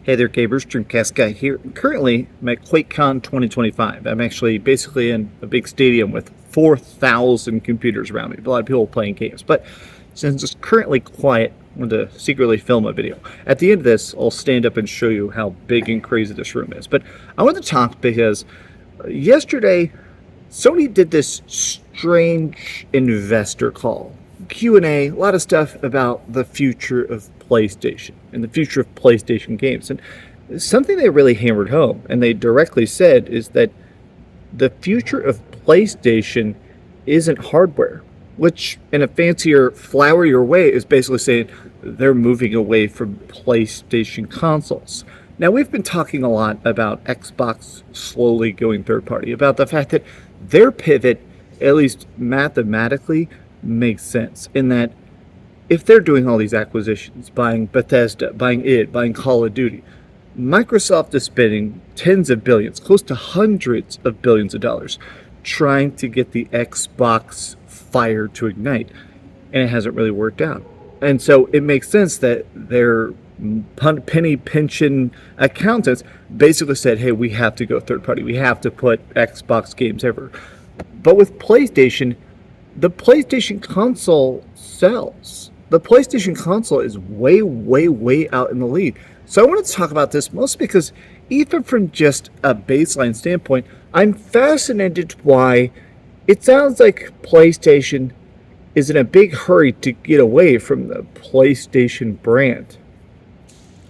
Hey there, gamers. DreamcastGuy here. Currently, I'm at QuakeCon 2025. I'm actually basically in a big stadium with 4,000 computers around me. A lot of people playing games. But since it's currently quiet, I wanted to secretly film a video. At the end of this, I'll stand up and show you how big and crazy this room is. But I want to talk because yesterday, Sony did this strange investor call. Q&A, a lot of stuff about the future of PlayStation and the future of PlayStation games. And something they really hammered home, and they directly said, is that the future of PlayStation isn't hardware, which in a fancier, flowerier way is basically saying they're moving away from PlayStation consoles. Now, we've been talking a lot about Xbox slowly going third party, about the fact that their pivot, at least mathematically, makes sense in that if they're doing all these acquisitions, buying Bethesda, buying Call of Duty, Microsoft is spending tens of billions, close to hundreds of billions of dollars, trying to get the Xbox fire to ignite, and it hasn't really worked out. And so it makes sense that their penny pinching accountants basically said, hey, we have to go third party. We have to put Xbox games everywhere. But with PlayStation, the PlayStation console sells. The PlayStation console is way, way, way out in the lead. So I wanted to talk about this mostly because even from just a baseline standpoint, I'm fascinated why it sounds like PlayStation is in a big hurry to get away from the PlayStation brand.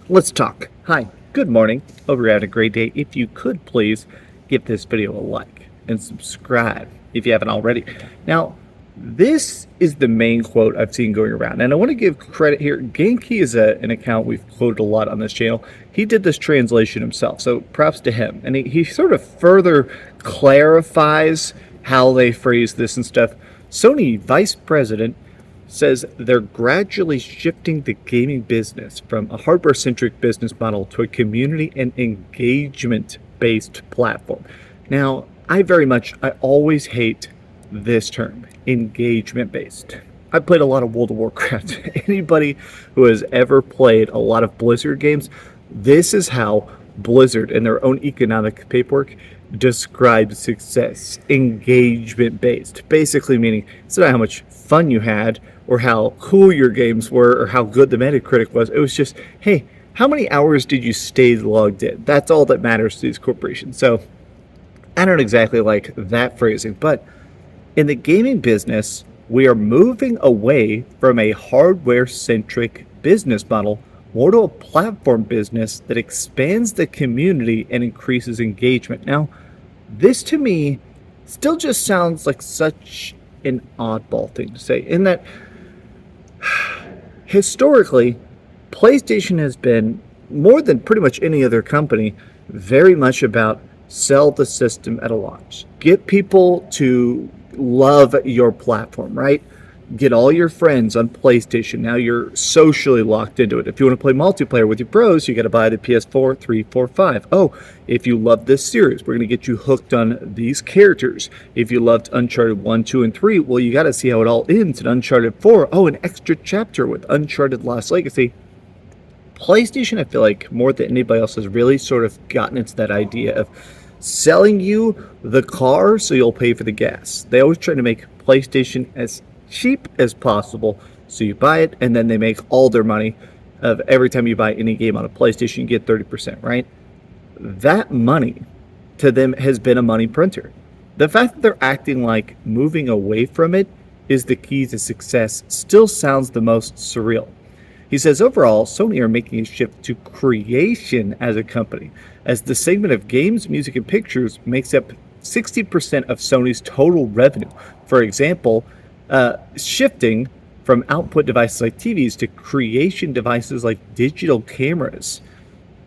Let's talk. Hi, good morning. Hope you're having a great day. If you could please give this video a like and subscribe if you haven't already. Now, this is the main quote I've seen going around, and I want to give credit here. GameKey is an account we've quoted a lot on this channel. He did this translation himself, so props to him. And he sort of further clarifies how they phrase this and stuff. Sony vice president says they're gradually shifting the gaming business from a hardware-centric business model to a community and engagement-based platform. Now, I always hate this term, engagement-based. I've played a lot of World of Warcraft. Anybody who has ever played a lot of Blizzard games, this is how Blizzard, in their own economic paperwork, describes success. Engagement-based. Basically meaning it's not how much fun you had or how cool your games were or how good the Metacritic was. It was just, hey, how many hours did you stay logged in? That's all that matters to these corporations. So I don't exactly like that phrasing, but in the gaming business, we are moving away from a hardware-centric business model more to a platform business that expands the community and increases engagement. Now, this to me still just sounds like such an oddball thing to say, in that historically, PlayStation has been, more than pretty much any other company, very much about sell the system at a launch. Get people to love your platform, right? Get all your friends on PlayStation. Now you're socially locked into it. If you want to play multiplayer with your bros, you got to buy the PS4, 3, 4, 5. Oh, if you love this series, we're going to get you hooked on these characters. If you loved Uncharted 1, 2, and 3, well, you got to see how it all ends in Uncharted 4. Oh, an extra chapter with Uncharted Lost Legacy. PlayStation, I feel like, more than anybody else, has really sort of gotten into that idea of selling you the car so you'll pay for the gas. They always try to make PlayStation as cheap as possible, so you buy it, and then they make all their money of every time you buy any game on a PlayStation, you get 30%, right? That money to them has been a money printer. The fact that they're acting like moving away from it is the key to success still sounds the most surreal. He says, overall, Sony are making a shift to creation as a company, as the segment of games, music, and pictures makes up 60% of Sony's total revenue. For example, shifting from output devices like TVs to creation devices like digital cameras.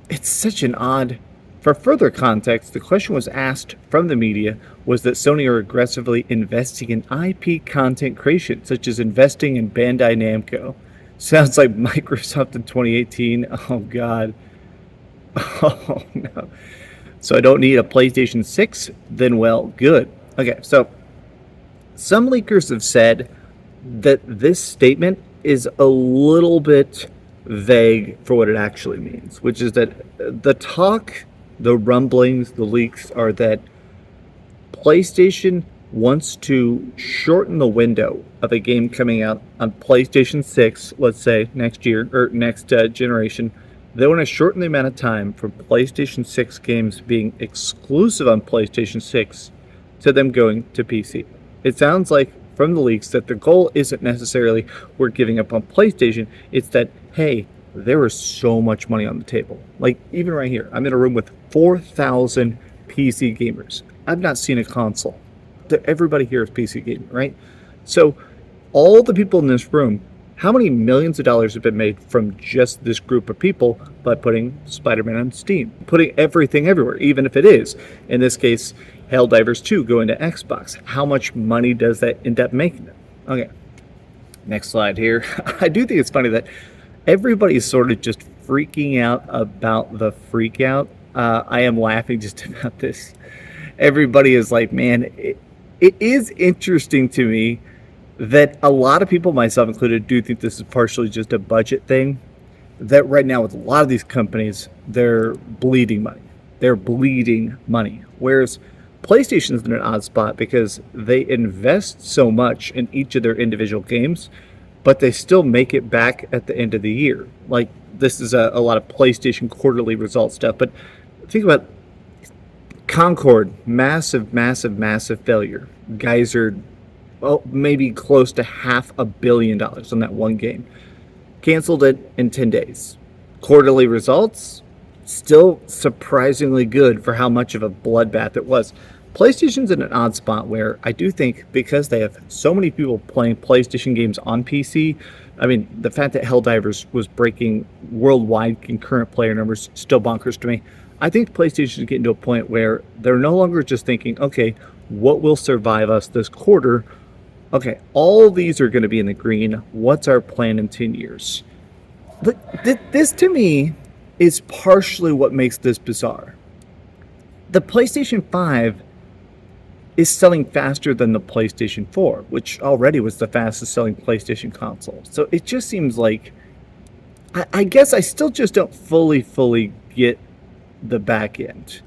It's such an odd... For further context, the question was asked from the media was that Sony are aggressively investing in IP content creation, such as investing in Bandai Namco. Sounds like Microsoft in 2018. Oh, God. Oh, no. So I don't need a PlayStation 6? Then, well, good. Okay, so some leakers have said that this statement is a little bit vague for what it actually means, which is that the talk, the rumblings, the leaks are that PlayStation wants to shorten the window of a game coming out on PlayStation 6, let's say next year or next generation. They want to shorten the amount of time from PlayStation 6 games being exclusive on PlayStation 6 to them going to PC. It sounds like from the leaks that the goal isn't necessarily we're giving up on PlayStation, it's that, hey, there is so much money on the table. Like, even right here, I'm in a room with 4,000 PC gamers. I've not seen a console. Everybody here is PC gaming, right? So all the people in this room, how many millions of dollars have been made from just this group of people by putting Spider-Man on Steam, putting everything everywhere, even if it is, in this case, Helldivers 2 going to Xbox. How much money does that end up making them? Okay, next slide here. I do think it's funny that everybody's sort of just freaking out about the freak out. I am laughing just about this. Everybody is like, man, it is interesting to me that a lot of people, myself included, do think this is partially just a budget thing. That right now with a lot of these companies, they're bleeding money. They're bleeding money. Whereas PlayStation's in an odd spot because they invest so much in each of their individual games, but they still make it back at the end of the year. Like, this is a lot of PlayStation quarterly results stuff. But think about Concord, massive failure. Geyser, well, maybe close to $500 million on that one game. Canceled it in 10 days. Quarterly results, still surprisingly good for how much of a bloodbath it was. PlayStation's in an odd spot where I do think because they have so many people playing PlayStation games on PC, I mean, the fact that Helldivers was breaking worldwide concurrent player numbers still bonkers to me. I think PlayStation is getting to a point where they're no longer just thinking, okay, what will survive us this quarter? Okay, all these are going to be in the green. What's our plan in 10 years? But this, to me, is partially what makes this bizarre. The PlayStation 5 is selling faster than the PlayStation 4, which already was the fastest selling PlayStation console. So it just seems like, I guess I still just don't fully get the back end.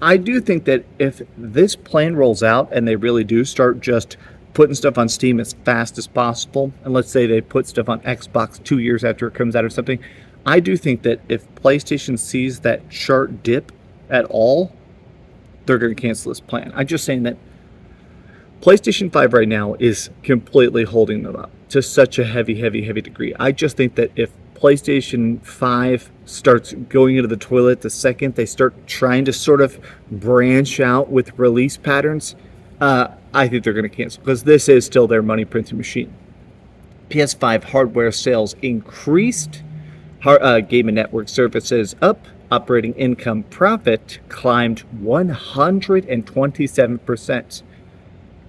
I do think that if this plan rolls out and they really do start just putting stuff on Steam as fast as possible, and let's say they put stuff on Xbox 2 years after it comes out or something, I do think that if PlayStation sees that sharp dip at all, they're going to cancel this plan. I'm just saying that PlayStation 5 right now is completely holding them up to such a heavy degree. I just think that if PlayStation 5 starts going into the toilet the second they start trying to sort of branch out with release patterns, I think they're going to cancel because this is still their money printing machine. PS5 hardware sales increased. Game and network services up. Operating income profit climbed 127%.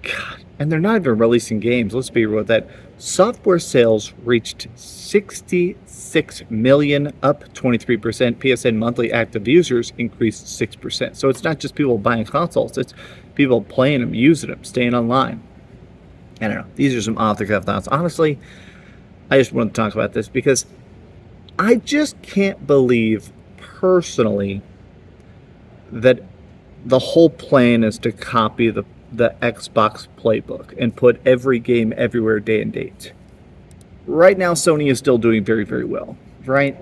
God, and they're not even releasing games. Let's be real with that. Software sales reached 66 million, up 23%. PSN monthly active users increased 6%. So it's not just people buying consoles, it's people playing them, using them, staying online. I don't know. These are some off-the-cuff thoughts. Honestly, I just wanted to talk about this because I just can't believe personally that the whole plan is to copy the Xbox playbook and put every game everywhere day and date. Right now, Sony is still doing very well, right?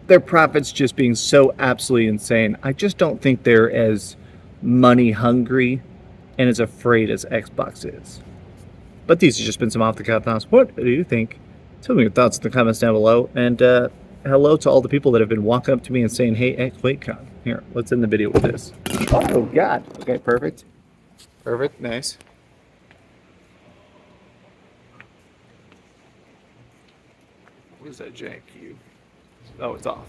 Their profits just being so absolutely insane. I just don't think they're as money hungry and as afraid as Xbox is. But these have just been some off-the-cuff thoughts. What do you think? Tell me your thoughts in the comments down below. And hello to all the people that have been walking up to me and saying, hey, at QuakeCon. Here, let's end the video with this. Oh, God. Okay, perfect. Perfect, nice. What is that jank cube? Oh, it's off.